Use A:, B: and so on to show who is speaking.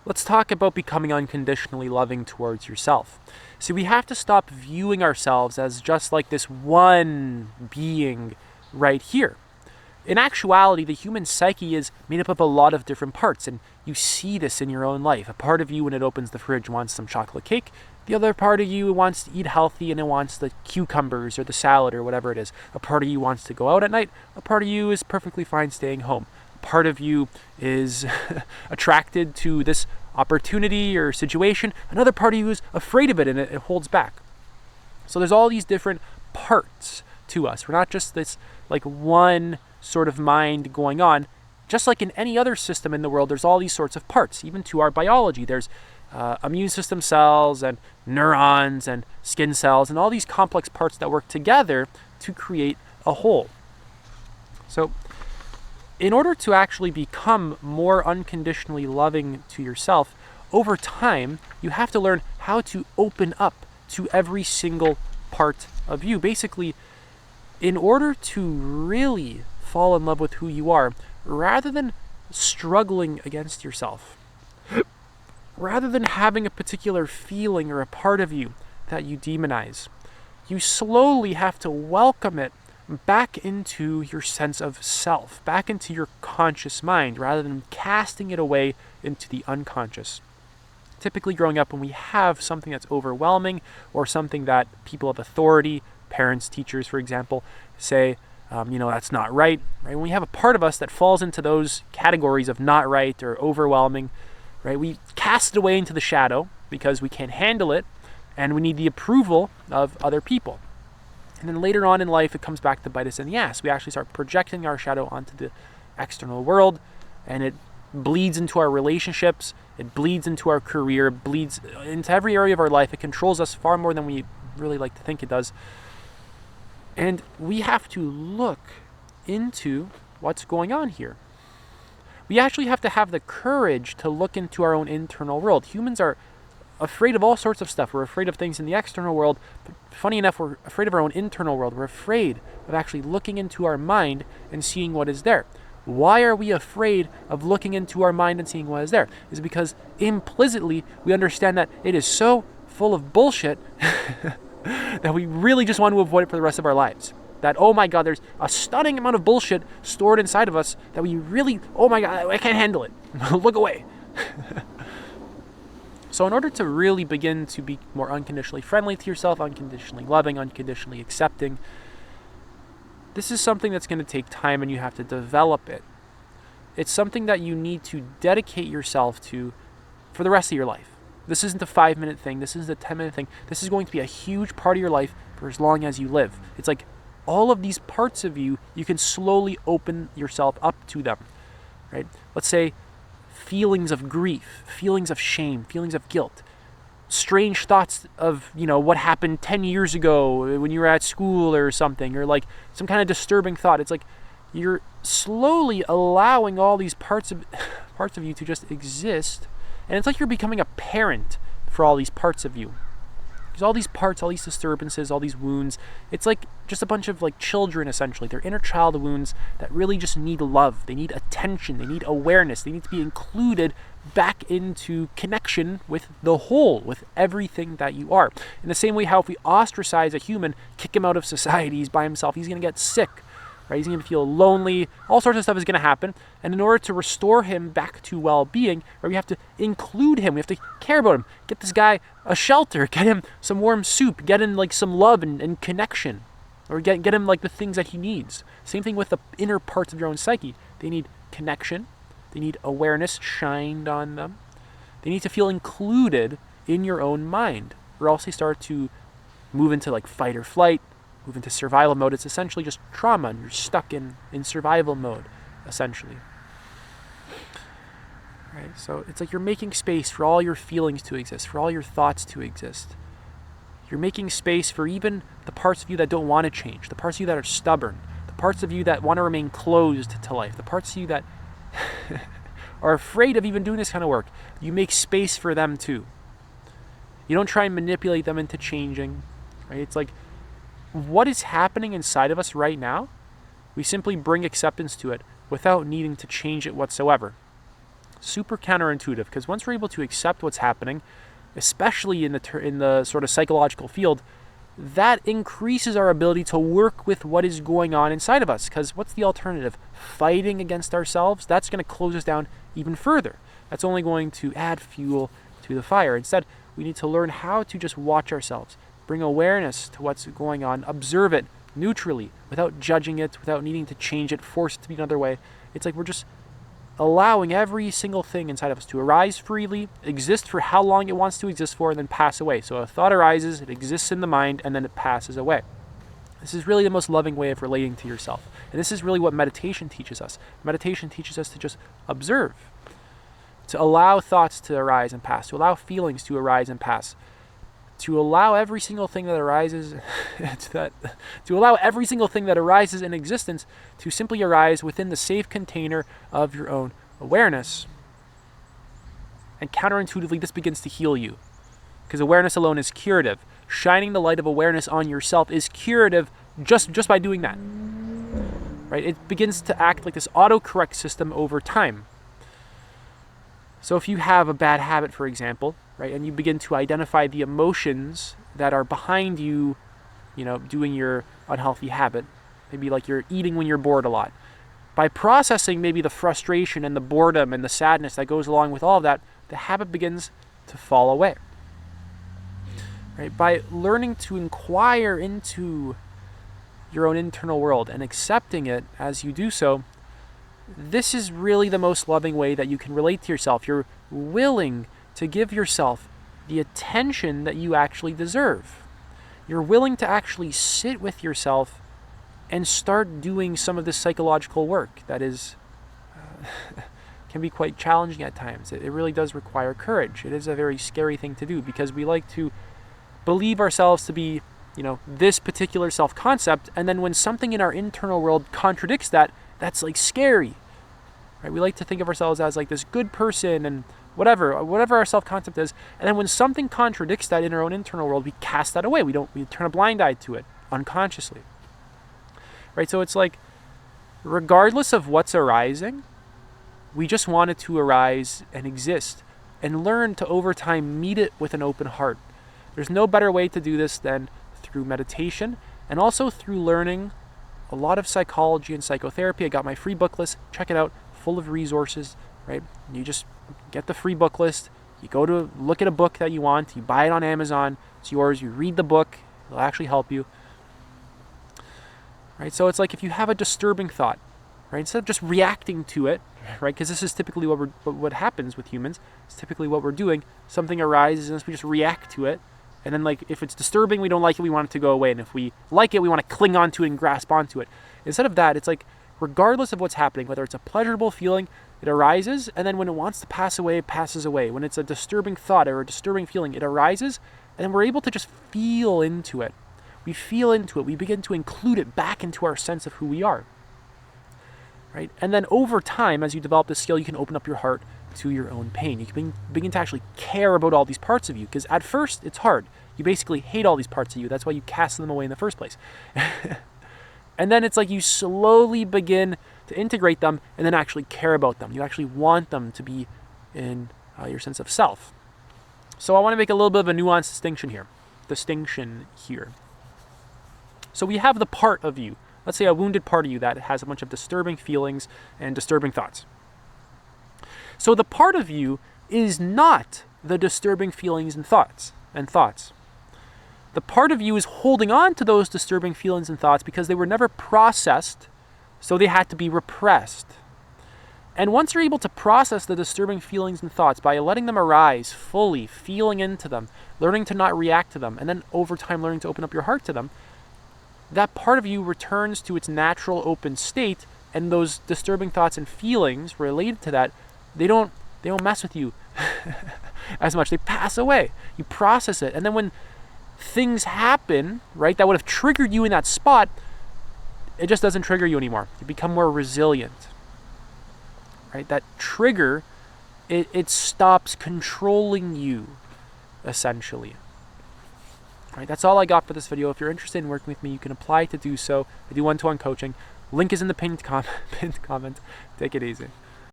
A: Let's talk about becoming unconditionally loving towards yourself. See, we have to stop viewing ourselves as just like this one being right here. In actuality, the human psyche is made up of a lot of different parts, and you see this in your own life. A part of you, when it opens the fridge, wants some chocolate cake. The other part of you wants to eat healthy and it wants the cucumbers or the salad or whatever it is. A part of you wants to go out at night. A part of you is perfectly fine staying home. A part of you is attracted to this opportunity or situation. Another part of you is afraid of it and it holds back. So there's all these different parts to us. We're not just this like one sort of mind going on. Just like in any other system in the world, there's all these sorts of parts. Even to our biology, there's immune system cells and neurons and skin cells and all these complex parts that work together to create a whole. So in order to actually become more unconditionally loving to yourself, over time, you have to learn how to open up to every single part of you. Basically, in order to really fall in love with who you are, rather than struggling against yourself, rather than having a particular feeling or a part of you that you demonize, you slowly have to welcome it back into your sense of self, back into your conscious mind, rather than casting it away into the unconscious. Typically growing up, when we have something that's overwhelming or something that people of authority, parents, teachers, for example, say, that's not right, right? When we have a part of us that falls into those categories of not right or overwhelming, right? We cast it away into the shadow because we can't handle it and we need the approval of other people. And then later on in life, it comes back to bite us in the ass. We actually start projecting our shadow onto the external world, and it bleeds into our relationships, it bleeds into our career, it bleeds into every area of our life. It controls us far more than we really like to think it does. And we have to look into what's going on here. We actually have to have the courage to look into our own internal world. Humans are afraid of all sorts of stuff. We're afraid of things in the external world, but funny enough, we're afraid of our own internal world. We're afraid of actually looking into our mind and seeing what is there. Why are we afraid of looking into our mind and seeing what is there? Is because implicitly we understand that it is so full of bullshit that we really just want to avoid it for the rest of our lives. That, oh my God, there's a stunning amount of bullshit stored inside of us that we really, oh my God, I can't handle it. Look away. So in order to really begin to be more unconditionally friendly to yourself, unconditionally loving, unconditionally accepting, this is something that's going to take time and you have to develop it. It's something that you need to dedicate yourself to for the rest of your life. This isn't a 5-minute thing. This isn't a 10-minute thing. This is going to be a huge part of your life for as long as you live. It's like all of these parts of you, you can slowly open yourself up to them, right? Let's say feelings of grief, feelings of shame, feelings of guilt, strange thoughts of, what happened 10 years ago when you were at school or something, or like some kind of disturbing thought. It's like you're slowly allowing all these parts of you to just exist, and it's like you're becoming a parent for all these parts of you. Because all these parts, all these disturbances, all these wounds, it's like just a bunch of like children essentially. They're inner child wounds that really just need love. They need attention. They need awareness. They need to be included back into connection with the whole, with everything that you are. In the same way how if we ostracize a human, kick him out of society, he's by himself, he's going to get sick. Right? He's going to feel lonely. All sorts of stuff is going to happen. And in order to restore him back to well-being, right, we have to include him. We have to care about him. Get this guy a shelter. Get him some warm soup. Get him like some love and connection. Or get him like the things that he needs. Same thing with the inner parts of your own psyche. They need connection. They need awareness shined on them. They need to feel included in your own mind. Or else they start to move into like fight or flight, move into survival mode. It's essentially just trauma, and you're stuck in survival mode, essentially. Right? So it's like you're making space for all your feelings to exist, for all your thoughts to exist. You're making space for even the parts of you that don't want to change, the parts of you that are stubborn, the parts of you that want to remain closed to life, the parts of you that are afraid of even doing this kind of work. You make space for them too. You don't try and manipulate them into changing. Right? It's like, what is happening inside of us right now, we simply bring acceptance to it without needing to change it whatsoever. super counterintuitive, because once we're able to accept what's happening, especially in the sort of psychological field, that increases our ability to work with what is going on inside of us. Because what's the alternative? Fighting against ourselves? That's going to close us down even further. That's only going to add fuel to the fire. Instead, we need to learn how to just watch ourselves, bring awareness to what's going on, observe it neutrally, without judging it, without needing to change it, force it to be another way. It's like we're just allowing every single thing inside of us to arise freely, exist for how long it wants to exist for, and then pass away. So a thought arises, it exists in the mind, and then it passes away. This is really the most loving way of relating to yourself. And this is really what meditation teaches us. Meditation teaches us to just observe, to allow thoughts to arise and pass, to allow feelings to arise and pass, to allow every single thing that arises to allow every single thing that arises in existence to simply arise within the safe container of your own awareness. And counterintuitively, this begins to heal you, because awareness alone is curative. Shining the light of awareness on yourself is curative just by doing that. Right? It begins to act like this autocorrect system over time. So if you have a bad habit, for example, right, and you begin to identify the emotions that are behind you, doing your unhealthy habit, maybe like you're eating when you're bored a lot. By processing maybe the frustration and the boredom and the sadness that goes along with all of that, the habit begins to fall away. Right? By learning to inquire into your own internal world and accepting it as you do so, this is really the most loving way that you can relate to yourself. You're willing to give yourself the attention that you actually deserve. You're willing to actually sit with yourself and start doing some of this psychological work that is can be quite challenging at times. It really does require courage. It is a very scary thing to do, because we like to believe ourselves to be, this particular self-concept, and then when something in our internal world contradicts that, that's like scary, right? We like to think of ourselves as like this good person and whatever our self-concept is, and then when something contradicts that in our own internal world, we cast that away. We turn a blind eye to it unconsciously, right? So it's like, regardless of what's arising, we just want it to arise and exist, and learn to over time meet it with an open heart. There's no better way to do this than through meditation, and also through learning a lot of psychology and psychotherapy. I got my free book list. Check it out, full of resources, right? You just get the free book list. You go to look at a book that you want. You buy it on Amazon. It's yours. You read the book. It'll actually help you, right? So it's like, if you have a disturbing thought, right, instead of just reacting to it, right, because this is typically what happens with humans. It's typically what we're doing. Something arises and we just react to it. And then, like, if it's disturbing, we don't like it, we want it to go away. And if we like it, we want to cling on to it and grasp onto it. Instead of that, it's like, regardless of what's happening, whether it's a pleasurable feeling, it arises, and then when it wants to pass away, it passes away. When it's a disturbing thought or a disturbing feeling, it arises, and then we're able to just feel into it. We feel into it. We begin to include it back into our sense of who we are. Right? And then over time, as you develop this skill, you can open up your heart to your own pain. You can begin to actually care about all these parts of you, because at first it's hard. You basically hate all these parts of you. That's why you cast them away in the first place. And then it's like you slowly begin to integrate them and then actually care about them. You actually want them to be in your sense of self. So I want to make a little bit of a nuanced distinction here. So we have the part of you, let's say a wounded part of you that has a bunch of disturbing feelings and disturbing thoughts. So the part of you is not the disturbing feelings and thoughts. The part of you is holding on to those disturbing feelings and thoughts because they were never processed, so they had to be repressed. And once you're able to process the disturbing feelings and thoughts by letting them arise fully, feeling into them, learning to not react to them, and then over time learning to open up your heart to them, that part of you returns to its natural open state, and those disturbing thoughts and feelings related to that, they don't mess with you as much. They pass away. You process it. And then when things happen, right, that would have triggered you in that spot, it just doesn't trigger you anymore. You become more resilient. Right? That trigger, it stops controlling you, essentially. Right, that's all I got for this video. If you're interested in working with me, you can apply to do so. I do one-to-one coaching. Link is in the pinned comment. Take it easy.